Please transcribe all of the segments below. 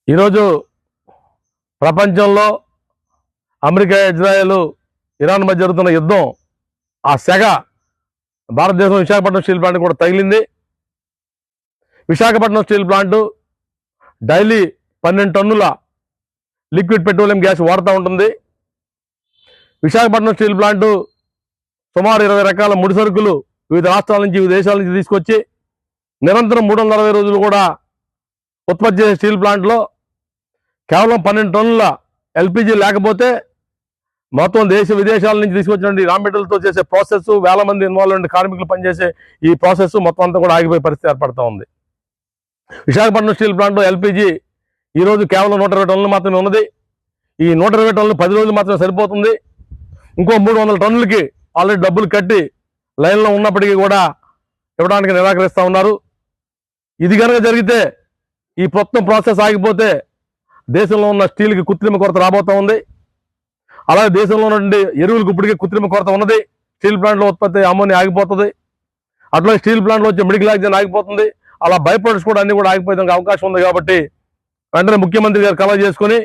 ఈరోజు ప్రపంచంలో America, Israel, Iran మధ్య జరుగుతున్న యుద్ధం ఆ సెగ భారతదేశం విశాఖపట్నం స్టీల్ ప్లాంట్ కూడా తగిలింది. విశాఖపట్నం స్టీల్ ప్లాంట్ డైలీ 12 టన్నుల లిక్విడ్ పెట్రోలియం గ్యాస్ వాడుతూ ఉంటుంది. విశాఖపట్నం స్టీల్ ప్లాంట్ సుమారు 20 రకాల ముడి సరుకులు వివిధ రాష్ట్రాల నుంచి, వివిధ దేశాల నుంచి తీసుకొచ్చి నిరంతరం 360 రోజులు కూడా ఉత్పత్తి చేసే స్టీల్ ప్లాంట్లో కేవలం 12 టన్నుల ఎల్పిజి లేకపోతే మొత్తం దేశ విదేశాల నుంచి తీసుకొచ్చినటువంటి రా మెటీరియల్తో చేసే ప్రాసెస్, వేల మంది ఇన్వాల్వ్ అయిన కార్మికులు పనిచేసే ఈ ప్రాసెస్ మొత్తం అంతా కూడా ఆగిపోయే పరిస్థితి ఏర్పడుతూ ఉంది. విశాఖపట్నం స్టీల్ ప్లాంట్లో ఎల్పిజి ఈరోజు కేవలం 120 టన్నులు మాత్రమే ఉన్నది. ఈ 120 టన్నులు 10 రోజులు మాత్రమే సరిపోతుంది. ఇంకో 300 టన్నులకి ఆల్రెడీ డబ్బులు కట్టి లైన్లో ఉన్నప్పటికీ కూడా ఇవ్వడానికి నిరాకరిస్తూ ఉన్నారు. ఇది కనుక జరిగితే, ఈ మొత్తం ప్రాసెస్ ఆగిపోతే దేశంలో ఉన్న స్టీల్కి కృత్రిమ కొరత రాబోతూ ఉంది. అలాగే దేశంలో ఉన్నటువంటి ఎరువులకు ఇప్పటికే కృత్రిమ కొరత ఉన్నది. స్టీల్ ప్లాంట్లో ఉత్పత్తి అమ్మోనియా ఆగిపోతుంది. అట్లా స్టీల్ ప్లాంట్లో వచ్చే మెడికల్ ఆక్సిజన్ ఆగిపోతుంది. అలా బై ప్రొడక్ట్స్ కూడా అన్ని కూడా ఆగిపోయేందుకు అవకాశం ఉంది. కాబట్టి వెంటనే ముఖ్యమంత్రి గారు కలవ చేసుకుని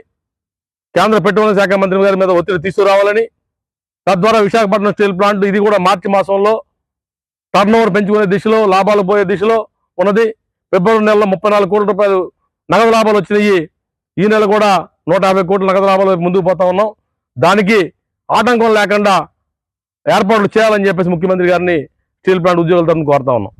కేంద్ర పెట్రోలియం శాఖ మంత్రి గారి మీద ఒత్తిడి తీసుకురావాలని, తద్వారా విశాఖపట్నం స్టీల్ ప్లాంట్ ఇది కూడా మార్చి మాసంలో టర్నోవర్ పెంచుకునే దిశలో, లాభాలు పోయే దిశలో ఉన్నది. ఫిబ్రవరి నెలలో 34 కోట్ల రూపాయలు నగదు లాభాలు వచ్చినాయి. ఈ నెల కూడా 150 కోట్ల నగదు లాభాలు ముందుకు పోతా ఉన్నాం. దానికి ఆటంకం లేకుండా ఏర్పాట్లు చేయాలని చెప్పేసి ముఖ్యమంత్రి గారిని స్టీల్ ప్లాంట్ ఉద్యోగుల తరఫున కోరుతా ఉన్నాం.